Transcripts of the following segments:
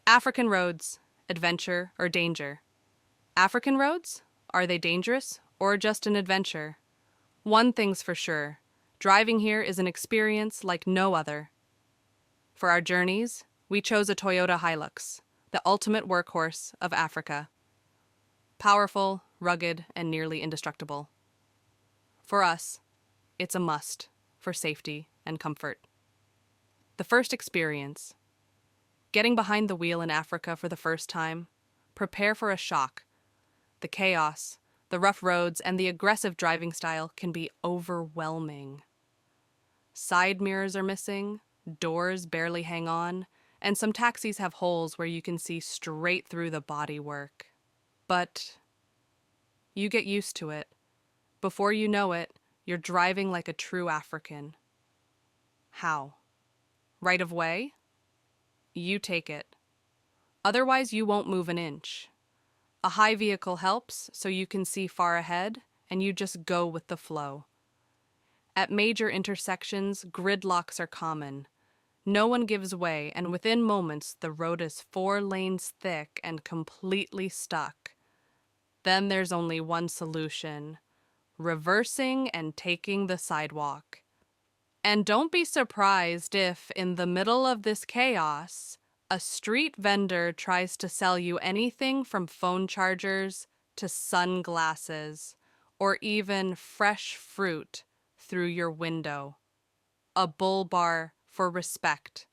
African roads, adventure or danger? African roads? Are they dangerous or just an adventure? One thing's for sure, driving here is an experience like no other. For our journeys, we chose a Toyota Hilux, the ultimate workhorse of Africa. Powerful, rugged, and nearly indestructible. For us, it's a must for safety and comfort. The first experience. Getting behind the wheel in Africa for the first time, prepare for a shock. The chaos, the rough roads, and the aggressive driving style can be overwhelming. Side mirrors are missing, doors barely hang on, and some taxis have holes where you can see straight through the bodywork. But you get used to it. Before you know it, you're driving like a true African. How? Right of way? You take it. Otherwise, you won't move an inch. A high vehicle helps so you can see far ahead, and you just go with the flow. At major intersections, gridlocks are common. No one gives way, and within moments, the road is 4 lanes thick and completely stuck. Then there's only one solution: reversing and taking the sidewalk. And don't be surprised if, in the middle of this chaos, a street vendor tries to sell you anything from phone chargers to sunglasses, or even fresh fruit through your window. A bull bar for respect.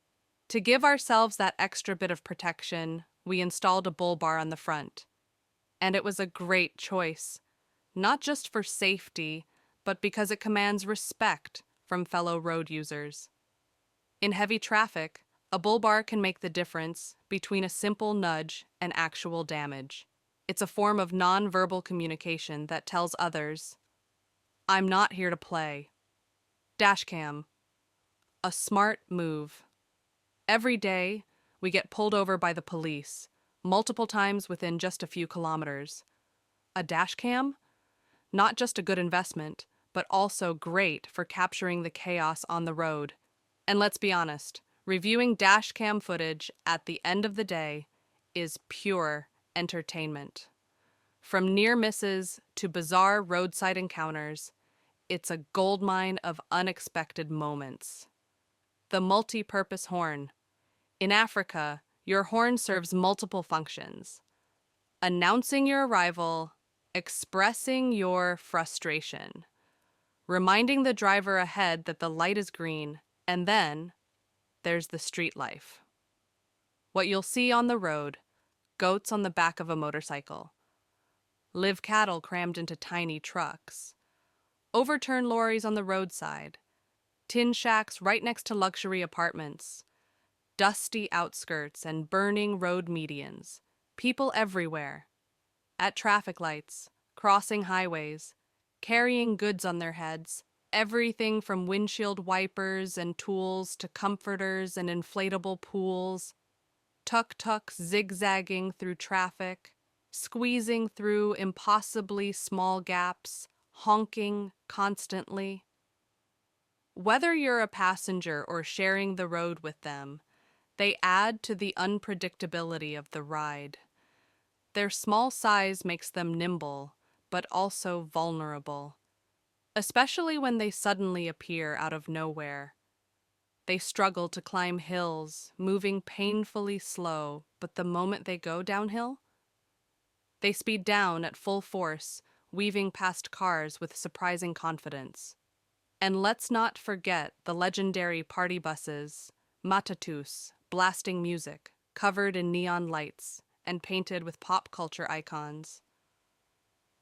To give ourselves that extra bit of protection, we installed a bull bar on the front. And it was a great choice, not just for safety, but because it commands respect from fellow road users. In heavy traffic, a bull bar can make the difference between a simple nudge and actual damage. It's a form of non-verbal communication that tells others, "I'm not here to play." Dashcam. A smart move. Every day, we get pulled over by the police, multiple times within just a few kilometers. A dashcam? Not just a good investment, but also great for capturing the chaos on the road. And let's be honest, reviewing dashcam footage at the end of the day is pure entertainment. From near misses to bizarre roadside encounters, it's a goldmine of unexpected moments. The multi-purpose horn. In Africa, your horn serves multiple functions: announcing your arrival, expressing your frustration, reminding the driver ahead that the light is green, and then there's the street life. What you'll see on the road: goats on the back of a motorcycle, live cattle crammed into tiny trucks, overturned lorries on the roadside, tin shacks right next to luxury apartments, dusty outskirts and burning road medians, people everywhere, at traffic lights, crossing highways, carrying goods on their heads, everything from windshield wipers and tools to comforters and inflatable pools, tuk-tuks zigzagging through traffic, squeezing through impossibly small gaps, honking constantly. Whether you're a passenger or sharing the road with them, they add to the unpredictability of the ride. Their small size makes them nimble, but also vulnerable, especially when they suddenly appear out of nowhere. They struggle to climb hills, moving painfully slow, but the moment they go downhill, they speed down at full force, weaving past cars with surprising confidence. And let's not forget the legendary party buses, matatus, blasting music, covered in neon lights, and painted with pop culture icons.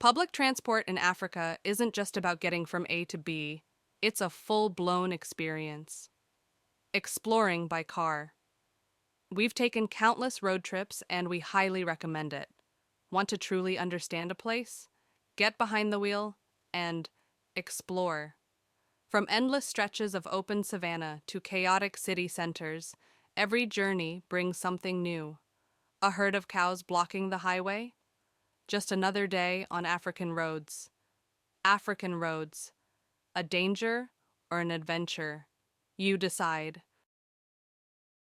Public transport in Africa isn't just about getting from A to B, it's a full-blown experience. Exploring by car. We've taken countless road trips and we highly recommend it. Want to truly understand a place? Get behind the wheel and explore. From endless stretches of open savanna to chaotic city centers, every journey brings something new. A herd of cows blocking the highway? Just another day on African roads. African roads. A danger or an adventure? You decide.